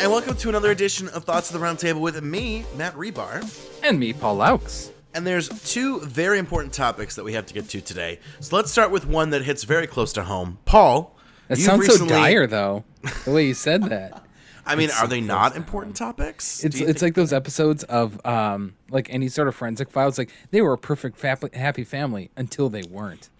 And welcome to another edition of Thoughts of the Round Table with me, Matt Rebar. And me, Paul Laux. And there's two very important topics that we have to get to today. So let's start with one that hits very close to home. Paul, that sounds so dire, though, the way you said that. I mean, are they not important topics? It's like those episodes of like any sort of forensic files. Like they were a perfect happy family until they weren't.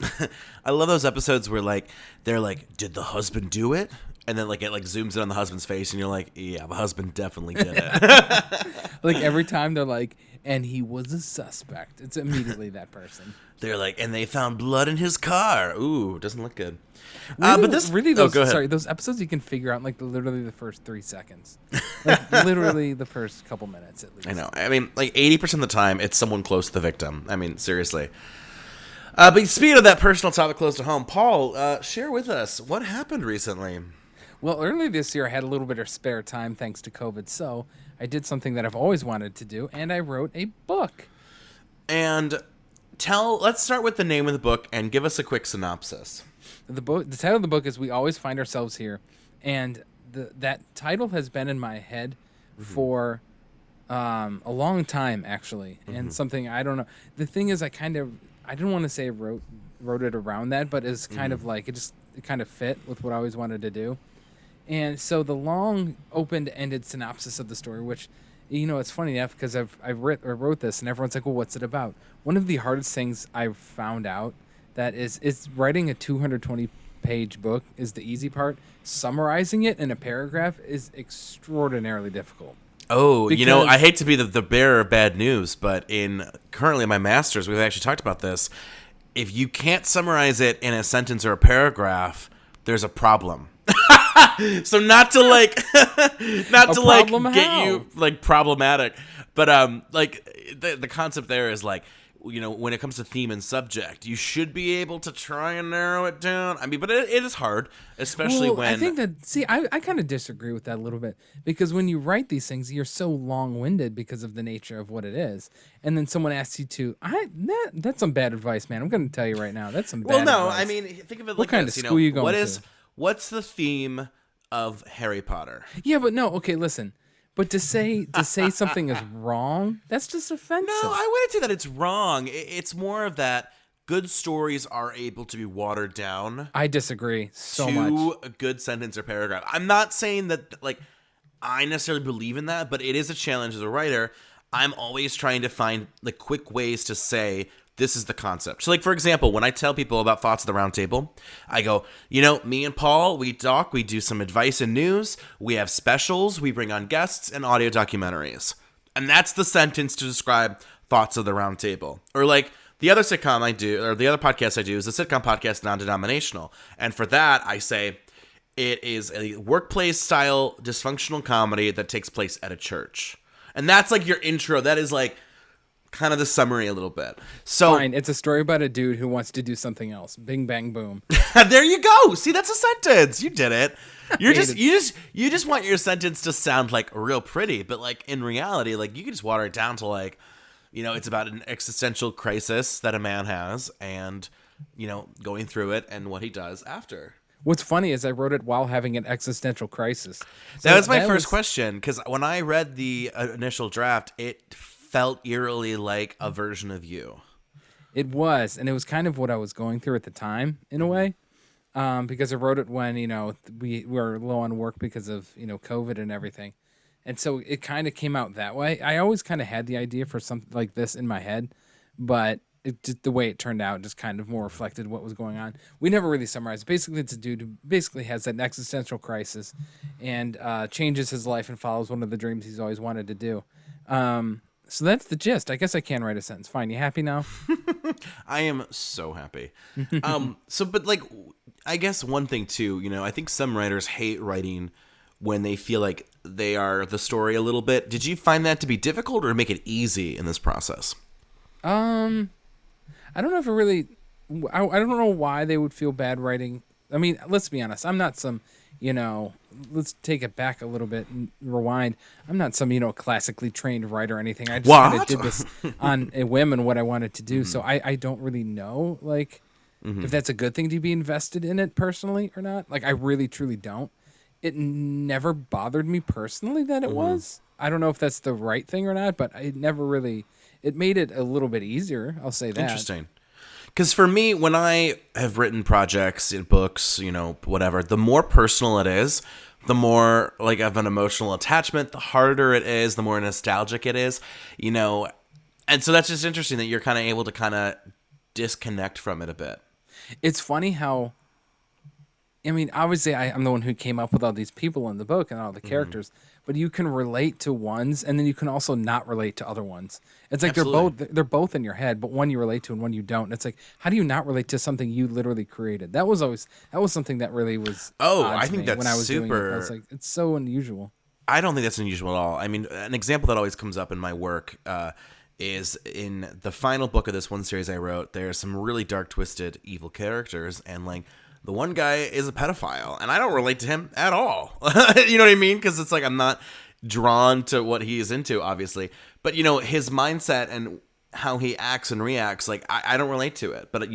I love those episodes where they're like, did the husband do it? And then it zooms in on the husband's face, and you're like, yeah, the husband definitely did it. Like every time they're like, and he was a suspect. It's immediately that person. They're like, and they found blood in his car. Ooh, doesn't look good. Really, go ahead. Those episodes you can figure out in literally the first 3 seconds. Literally the first couple minutes at least. I know. I mean, 80% of the time, it's someone close to the victim. I mean, seriously. But speaking of that personal topic close to home, Paul, share with us what happened recently. Well, earlier this year, I had a little bit of spare time thanks to COVID, so I did something that I've always wanted to do, and I wrote a book. And let's start with the name of the book and give us a quick synopsis. The title of the book is We Always Find Ourselves Here, and that title has been in my head for a long time, actually, and something I don't know. The thing is, I didn't want to say wrote it around that, but it's kind of like it kind of fit with what I always wanted to do. And so the long open-ended synopsis of the story, which, it's funny enough because I wrote this and everyone's like, well, what's it about? One of the hardest things I've found out that is writing a 220-page book is the easy part. Summarizing it in a paragraph is extraordinarily difficult. Oh, I hate to be the bearer of bad news, but currently in my master's, we've actually talked about this. If you can't summarize it in a sentence or a paragraph, there's a problem. So not to get you problematic, but the concept there is when it comes to theme and subject, you should be able to try and narrow it down. I mean, but it is hard, especially when... I think that, I kind of disagree with that a little bit, because when you write these things, you're so long-winded because of the nature of what it is. And then someone asks you to... That's some bad advice, man. I'm going to tell you right now. That's some bad advice. I mean, think of it what kind this. Of school you going to? What's the theme of Harry Potter? Yeah, but no, okay, listen. But to say something is wrong, that's just offensive. No, I wouldn't say that it's wrong. It's more of that good stories are able to be watered down. I disagree much. To a good sentence or paragraph. I'm not saying that I necessarily believe in that, but it is a challenge as a writer. I'm always trying to find quick ways to say this is the concept. So for example, when I tell people about Thoughts of the Round Table, I go, me and Paul, we talk, we do some advice and news, we have specials, we bring on guests, and audio documentaries. And that's the sentence to describe Thoughts of the Round Table. Or the other sitcom I do, or the other podcast I do is a sitcom podcast, Non-Denominational. And for that, I say it is a workplace-style dysfunctional comedy that takes place at a church. And that's your intro. That is kind of the summary a little bit. So fine, it's a story about a dude who wants to do something else. Bing bang boom. There you go. See, that's a sentence. You did it. You just want your sentence to sound real pretty, but in reality, you can just water it down to it's about an existential crisis that a man has, and going through it and what he does after. What's funny is I wrote it while having an existential crisis. So that was my first question, because when I read the initial draft, it felt eerily like a version of you. It was, and it was kind of what I was going through at the time, in a way, because I wrote it when, we were low on work because of, COVID and everything. And so it kind of came out that way. I always kind of had the idea for something like this in my head, but the way it turned out just kind of more reflected what was going on. We never really summarized. Basically, it's a dude who basically has an existential crisis and changes his life and follows one of the dreams he's always wanted to do. So that's the gist. I guess I can write a sentence. Fine. You happy now? I am so happy. But I guess one thing too, I think some writers hate writing when they feel like they are the story a little bit. Did you find that to be difficult or make it easy in this process? I don't know if it really, I don't know why they would feel bad writing. I mean, let's be honest. I'm not some, let's take it back a little bit and rewind. I'm not some, classically trained writer or anything. I just kind of did this on a whim and what I wanted to do. Mm-hmm. So I don't really know, if that's a good thing to be invested in it personally or not. I really, truly don't. it never bothered me personally that it was. I don't know if that's the right thing or not, but it never really. It made it a little bit easier. I'll say that. Interesting. Because for me, when I have written projects in books, whatever, the more personal it is, the more like of an emotional attachment, the harder it is, the more nostalgic it is, And so that's just interesting that you're kind of able to kind of disconnect from it a bit. It's funny how, obviously I'm the one who came up with all these people in the book and all the characters, but you can relate to ones and then you can also not relate to other ones. It's like Absolutely. they're both in your head, but one you relate to and one you don't. And it's like, how do you not relate to something you literally created? That was something that really was odd I to think me that's when I was doing it. super. I was like, it's so unusual. I don't think that's unusual at all. I mean, an example that always comes up in my work is in the final book of this one series I wrote, there's some really dark, twisted, evil characters, and like the one guy is a pedophile, and I don't relate to him at all. You know what I mean? Because it's like I'm not drawn to what he is into, obviously. But, his mindset and how he acts and reacts, like I don't relate to it. But,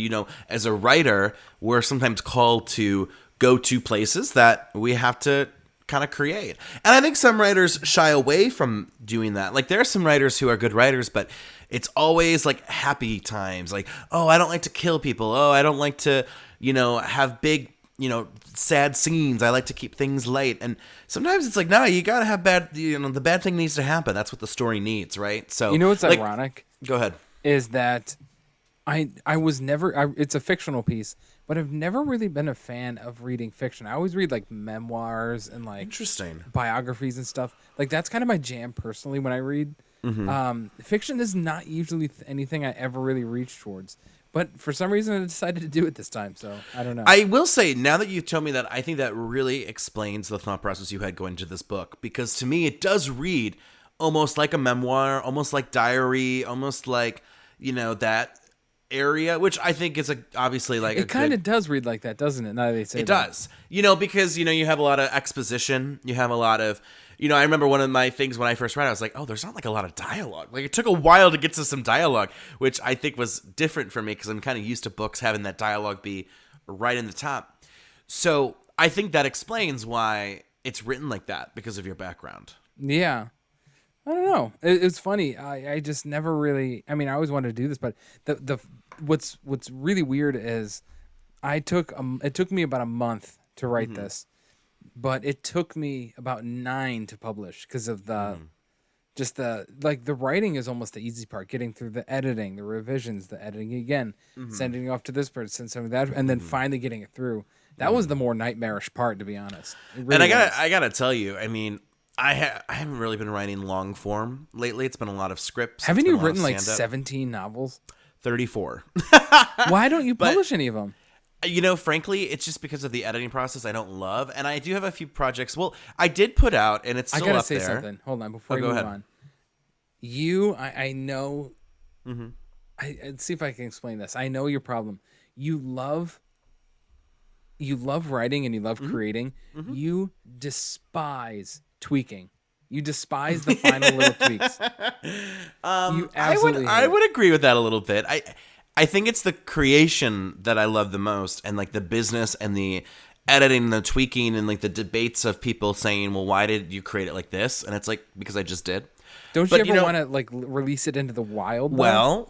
as a writer, we're sometimes called to go to places that we have to kind of create. And I think some writers shy away from doing that. Like there are some writers who are good writers, but it's always like happy times. Like, oh, I don't like to kill people. Oh, I don't like to, have big, sad scenes. I like to keep things light. And sometimes it's like, no, you got to have bad, the bad thing needs to happen. That's what the story needs, right? So, What's like, ironic? Go ahead. Is that I was never, it's a fictional piece, but I've never really been a fan of reading fiction. I always read like memoirs and like Interesting. biographies and stuff. Like that's kind of my jam personally when I read. Fiction is not usually anything I ever really reach towards. But for some reason, I decided to do it this time. So I don't know. I will say, now that you've told me that, I think that really explains the thought process you had going into this book. Because to me, it does read almost like a memoir, almost like diary, almost like, that area, which I think is obviously like it kind of does read like that, doesn't it? Now that they say it does. Because you have a lot of exposition. You have a lot of, I remember one of my things when I first read it, I was like, oh, there's not like a lot of dialogue. Like it took a while to get to some dialogue, which I think was different for me because I'm kind of used to books having that dialogue be right in the top. So I think that explains why it's written like that because of your background. Yeah. I don't know. It's funny. I just never really. I always wanted to do this, but the what's really weird is it took me about a month to write this, but it took me about 9 to publish because of the just the writing is almost the easy part. Getting through the editing, the revisions, the editing again, sending it off to this person, sending that, and then finally getting it through. That was the more nightmarish part, to be honest. And I gotta tell you, I haven't really been writing long form lately. It's been a lot of scripts. Haven't you written like 17 novels? 34. Why don't you publish any of them? Frankly, it's just because of the editing process I don't love. And I do have a few projects. Well, I did put out, and it's still up there. I gotta say something. Hold on, before you move on. I know. Let's see if I can explain this. I know your problem. You love writing and you love creating. You despise tweaking. You despise the final little tweaks. You absolutely I would agree with that a little bit. I think it's the creation that I love the most, and like the business and the editing and the tweaking and like the debates of people saying, well, why did you create it like this? And it's like, because I just did. Don't you ever want to like release it into the wild? Well,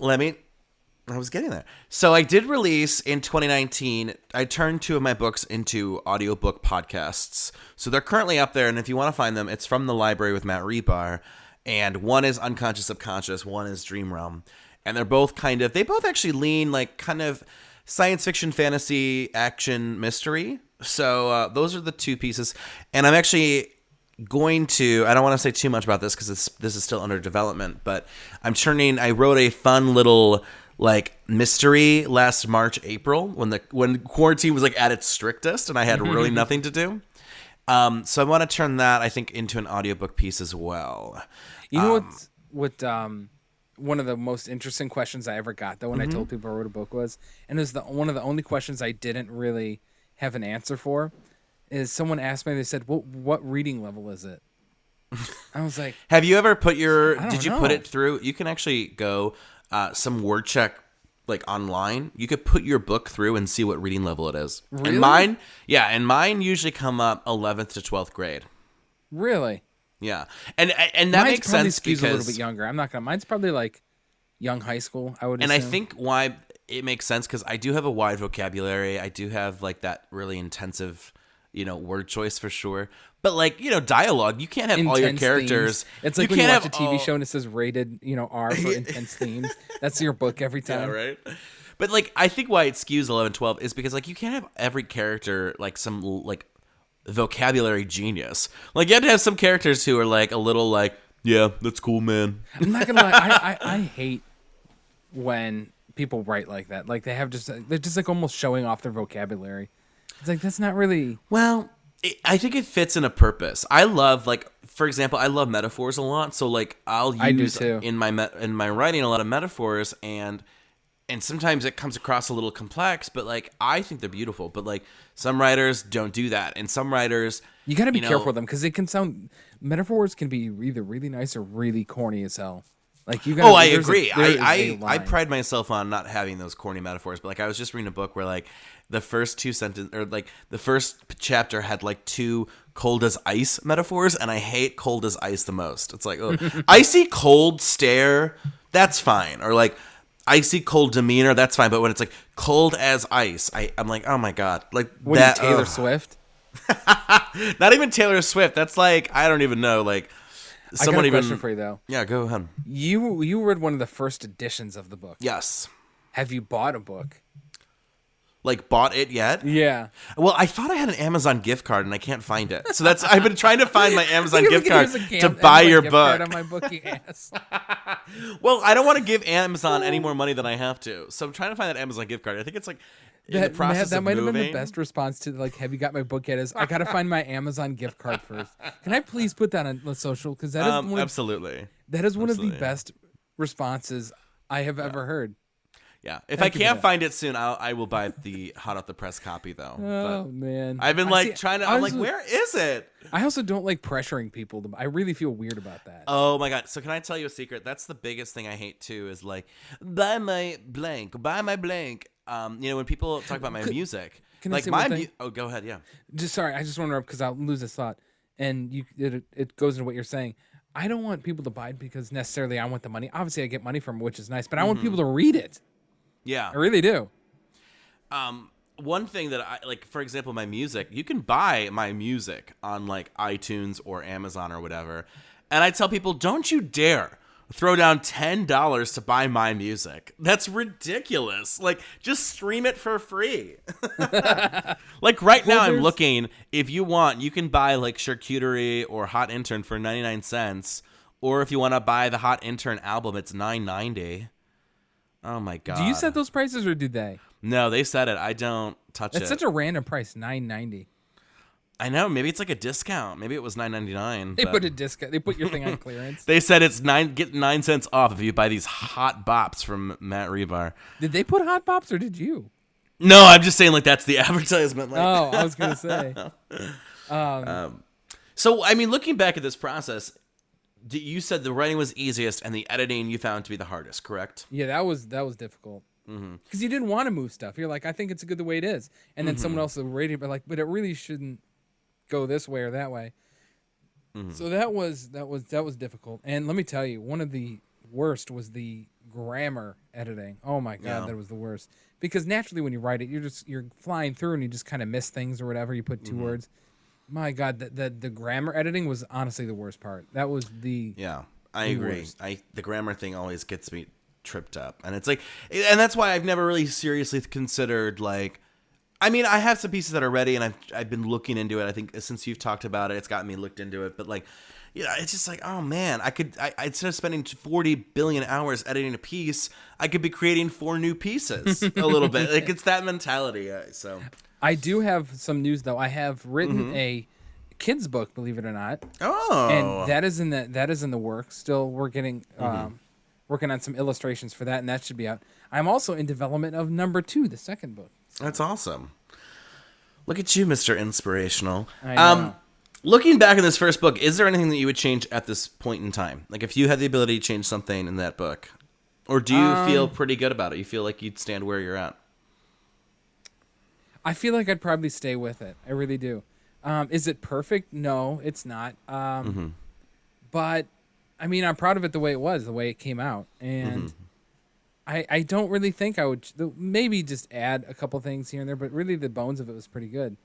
I was getting there. So I did release in 2019, I turned 2 of my books into audiobook podcasts. So they're currently up there, and if you want to find them, it's from the library with Matt Rebar. And one is Unconscious Subconscious, one is Dream Realm. And they're both they both actually lean like kind of science fiction, fantasy, action, mystery. So those are the 2 pieces. And I'm actually going to, I don't want to say too much about this because this is still under development, but I wrote a fun little like mystery last March, April when quarantine was like at its strictest and I had really nothing to do. So I want to turn that, I think, into an audiobook piece as well. You know what one of the most interesting questions I ever got though when I told people I wrote a book was, and it was one of the only questions I didn't really have an answer for, is someone asked me, they said, what reading level is it? I was like, have you ever put put it through? You can actually go some word check like online, you could put your book through and see what reading level it is. Really? And mine usually come up 11th to 12th grade. Really? Yeah, and that Mine's makes probably sense skews because a little bit younger. I'm not gonna. Mine's probably like young high school. I would. And assume. I think why it makes sense because I do have a wide vocabulary. I do have like that really intensive, word choice for sure. But like, dialogue, you can't have all your Intense characters. themes. It's like you when you can't watch a have TV show and it says rated, R for intense themes. That's your book every Yeah, time. right. But like, I think why it skews 11, 12 is because like you can't have every character like some like vocabulary genius. Like you have to have some characters who are like a little like, yeah, that's cool, man. I'm not gonna lie. I hate when people write like that. Like they're just like almost showing off their vocabulary. It's like that's not really. Well, I think it fits in a purpose. I love like, for example, I love metaphors a lot. So like, I'll use in my writing a lot of metaphors, and sometimes it comes across a little complex, but like I think they're beautiful. But like some writers don't do that, and some writers You got to be careful with them because it can sound. Metaphors can be either really nice or really corny as hell. Like you. I agree. I pride myself on not having those corny metaphors. But like I was just reading a book where like the first two sentences or like the first chapter had like two cold as ice metaphors, and I hate cold as ice the most. It's like icy cold stare, that's fine, or like icy cold demeanor, that's fine. But when it's like cold as ice, I'm like, oh my god, like what that. Taylor Swift. Not even Taylor Swift. That's like I don't even know. Like someone I got a question for you though. Yeah, go ahead. You read one of the first editions of the book. Yes. Have you bought a book? Like bought it yet? Yeah. Well, I thought I had an Amazon gift card and I can't find it. So I've been trying to find my Amazon gift card to buy your book. On my booking ass. Well, I don't want to give Amazon any more money than I have to. So I'm trying to find that Amazon gift card. I think it's like in the process that of might moving. have been the best response to like, have you got my book yet? Is I gotta find my Amazon gift card first. Can I please put that on the social? Because that is absolutely. That is one of the best responses I have ever heard. Yeah, if I can't find it soon, I will buy the hot off the press copy though. Oh but man, I've been trying to. I'm like, where is it? I also don't like pressuring people. I really feel weird about that. Oh my god! So can I tell you a secret? That's the biggest thing I hate too. Is like, buy my blank. When people talk about my music, can like I say oh, go ahead. Yeah. Sorry, I just want to interrupt because I'll lose this thought, and it goes into what you're saying. I don't want people to buy it because necessarily I want the money. Obviously, I get money from it, which is nice, but I want people to read it. Yeah, I really do. One thing that I like, for example, my music, you can buy my music on like iTunes or Amazon or whatever. And I tell people, don't you dare throw down $10 to buy my music. That's ridiculous. Like, just stream it for free. Like right now I'm looking, if you want, you can buy like Charcuterie or Hot Intern for 99 cents. Or if you want to buy the Hot Intern album, it's $9.90. Oh my god! Do you set those prices or do they? No, they set it. I don't touch it. It's such a random price, $9.90. I know. Maybe it's like a discount. Maybe it was $9.99. They put a discount. They put your thing on clearance. They said it's get 9 cents off if you buy these hot bops from Matt Rebar. Did they put hot bops or did you? No, I'm just saying like that's the advertisement. Like. Oh, I was gonna say. So I mean, looking back at this process. You said the writing was easiest and the editing you found to be the hardest, correct? Yeah, that was difficult. Because you didn't want to move stuff. You're like, I think it's good the way it is. And then someone else will rate it, but it really shouldn't go this way or that way. So that was difficult. And let me tell you, one of the worst was the grammar editing. Oh my god, that was the worst. Because naturally when you write it, you're flying through and you just kind of miss things or whatever. You put two words. My God, the grammar editing was honestly the worst part. That was I agree. Worst. The grammar thing always gets me tripped up, and it's like, and that's why I've never really seriously considered like, I mean, I have some pieces that are ready, and I've been looking into it. I think since you've talked about it, it's gotten me looked into it. But like, it's just like, oh man, I instead of spending 40 billion hours editing a piece, I could be creating 4 new pieces a little bit. Like it's that mentality. So. I do have some news though. I have written a kids book, believe it or not. Oh, and that is in the works. Still, we're getting working on some illustrations for that, and that should be out. I'm also in development of number 2, the second book. That's awesome. Look at you, Mr. Inspirational. I know. Looking back in this first book, is there anything that you would change at this point in time? Like if you had the ability to change something in that book, Or do you feel pretty good about it? You feel like you'd stand where you're at? I feel like I'd probably stay with it. I really do. Is it perfect? No, it's not. But I mean, I'm proud of it the way it was, the way it came out, and I don't really think I would maybe just add a couple things here and there, but really the bones of it was pretty good,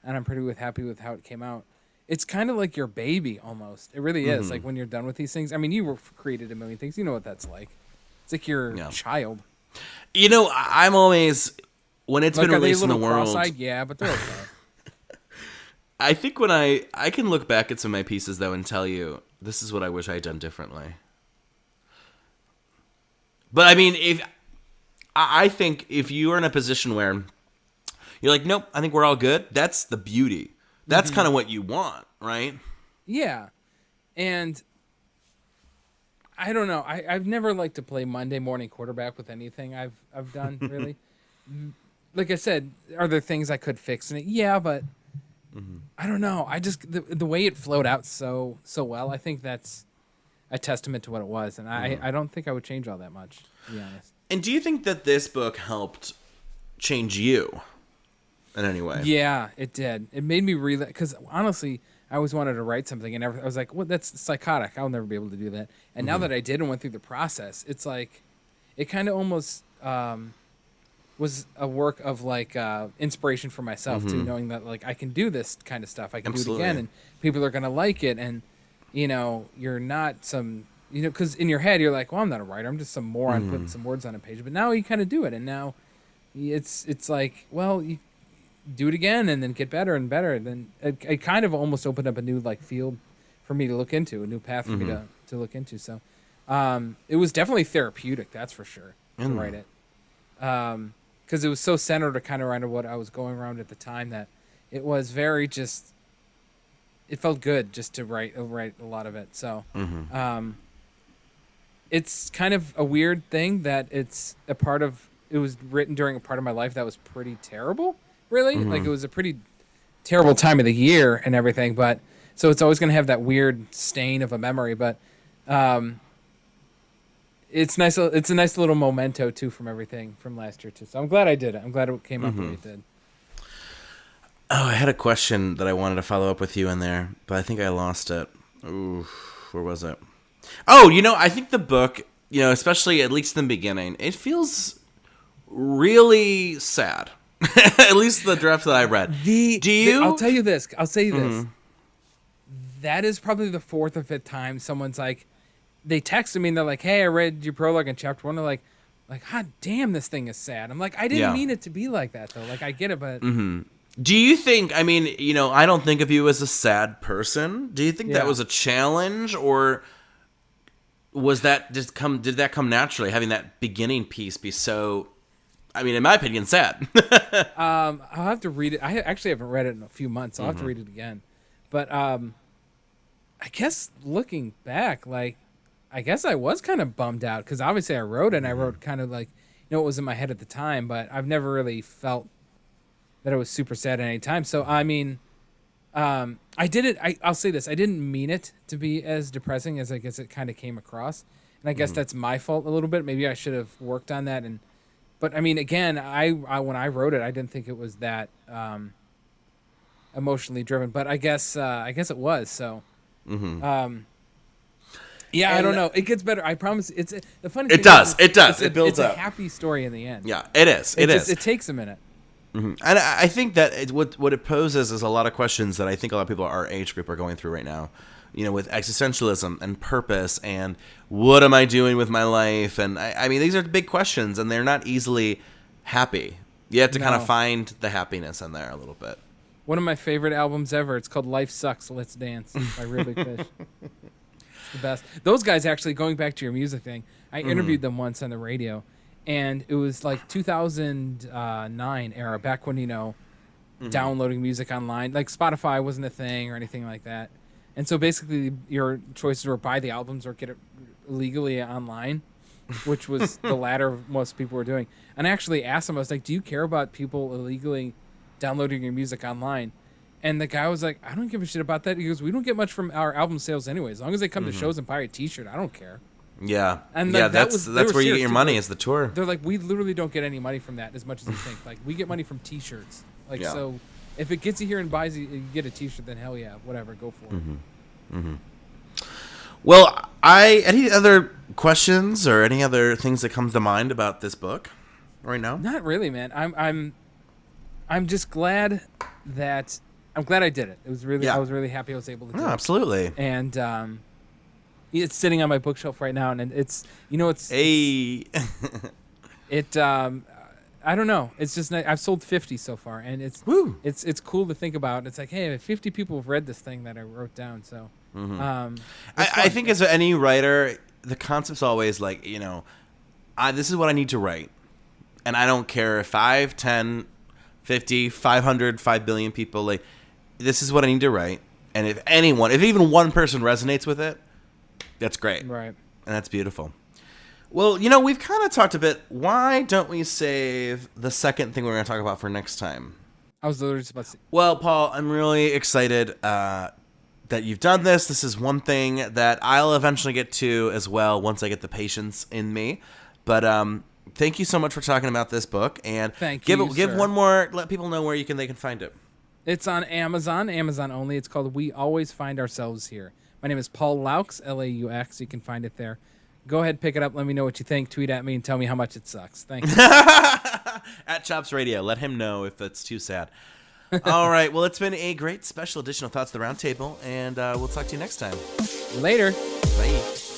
and I'm pretty happy with how it came out. It's kind of like your baby almost. It really is. Like when you're done with these things. I mean, you created a million things. You know what that's like. It's like your child. You know, I'm always when it's Like, been are they a released in the little world. cross-eyed? Yeah, but they're okay. I think when I can look back at some of my pieces though and tell you this is what I wish I had done differently. But I mean, if I think if you are in a position where you're like, nope, I think we're all good. That's the beauty. That's kind of what you want, right? Yeah, and I don't know. I've never liked to play Monday morning quarterback with anything I've done really. Like I said, are there things I could fix in it? Yeah, but I don't know. I just the way it flowed out so well. I think that's a testament to what it was, and I don't think I would change all that much, to be honest. And do you think that this book helped change you in any way? Yeah, it did. It made me realize, because honestly, I always wanted to write something, and I was like, well, that's psychotic. I'll never be able to do that. And now that I did and went through the process, it's like, it kind of almost was a work of like inspiration for myself too, knowing that like I can do this kind of stuff. I can do it again, and people are going to like it. And, you know, you're not some, you know, because in your head, you're like, well, I'm not a writer. I'm just some moron putting some words on a page. But now you kind of do it. And now it's like, well, you do it again and then get better and better. And then it kind of almost opened up a new like field for me to look into, a new path for me to look into. So it was definitely therapeutic, that's for sure, to write it. Because it was so centered to kind of around what I was going around at the time that it was very just, it felt good just to write a lot of it. So it's kind of a weird thing that it's a part of, it was written during a part of my life that was pretty terrible, really. Like it was a pretty terrible time of the year and everything, but so it's always going to have that weird stain of a memory, but it's nice. It's a nice little memento too from everything from last year too. So I'm glad I did it. I'm glad it came out the way it did. Oh, I had a question that I wanted to follow up with you in there, but I think I lost it. Ooh, where was it? Oh, you know, I think the book, you know, especially at least in the beginning, it feels really sad. At least the draft that I read. I'll tell you this. That is probably the fourth or fifth time someone's like, they texted me and they're like, hey, I read your prologue in chapter 1. They're like, God damn, this thing is sad. I'm like, I didn't mean it to be like that though. Like, I get it, but. Do you think, I mean, you know, I don't think of you as a sad person. Do you think that was a challenge, or was that just did that come naturally, having that beginning piece be so, I mean, in my opinion, sad? I'll have to read it. I actually haven't read it in a few months. I'll have to read it again. But I guess looking back, like, I guess I was kind of bummed out because obviously I wrote it and I wrote kind of like, you know, what was in my head at the time, but I've never really felt that it was super sad at any time. So, I mean, I did it. I'll say this. I didn't mean it to be as depressing as I guess it kind of came across. And I guess that's my fault a little bit. Maybe I should have worked on that. But I mean, again, I when I wrote it, I didn't think it was that emotionally driven, but I guess it was. So, yeah, I don't know. It gets better. I promise. It's the funny thing. It does. It builds up. It's a happy story in the end. Yeah, it is. It is. It takes a minute. And I think that what it poses is a lot of questions that I think a lot of people our age group are going through right now. You know, with existentialism and purpose and what am I doing with my life? And I mean, these are big questions and they're not easily happy. You have to kind of find the happiness in there a little bit. One of my favorite albums ever. It's called Life Sucks, Let's Dance by Real Big Fish. It's the best. Those guys actually, going back to your music thing, I interviewed them once on the radio. And it was like 2009 era, back when, you know, downloading music online, like Spotify wasn't a thing or anything like that. And so basically your choices were buy the albums or get it illegally online, which was the latter most people were doing. And I actually asked them, I was like, do you care about people illegally downloading your music online? And the guy was like, I don't give a shit about that. He goes, we don't get much from our album sales anyway. As long as they come to shows and buy a t-shirt, I don't care. Yeah. And yeah, like, that's they where were you get serious, your too. money Like, is the tour. They're like, we literally don't get any money from that as much as you think. Like, we get money from T-shirts. Like, Yeah. so if it gets you here and buys you get a T-shirt, then hell yeah, whatever, go for it. Well, any other questions or any other things that comes to mind about this book right now? Not really, man. I'm just glad that I did it. It was really Yeah. I was really happy I was able to do No, it. absolutely. And it's sitting on my bookshelf right now, and it's Hey. I don't know. It's just I've sold 50 so far, and Woo. it's cool to think about. It's like, hey, 50 people have read this thing that I wrote down. So I think as any writer, the concept's always like, this is what I need to write. And I don't care if 5, 10, 50, 500, 5 billion people, like, this is what I need to write. And if even one person resonates with it, that's great. right. And that's beautiful. Well, we've kind of talked a bit. Why don't we save the second thing we're going to talk about for next time? I was literally just about to say, Well, Paul, I'm really excited that you've done this. This is one thing that I'll eventually get to as well once I get the patience in me. But thank you so much for talking about this book. And Thank give you, sir. one more. Let people know where they can find it. it's on Amazon only. It's called We Always Find Ourselves Here. My name is Paul Laux, Laux. You can find it there. Go ahead, pick it up. Let me know what you think. Tweet at me and tell me how much it sucks. Thank you. At Chops Radio. Let him know if it's too sad. All right. Well, it's been a great special edition of Thoughts of the Round Table, and we'll talk to you next time. Later. Bye.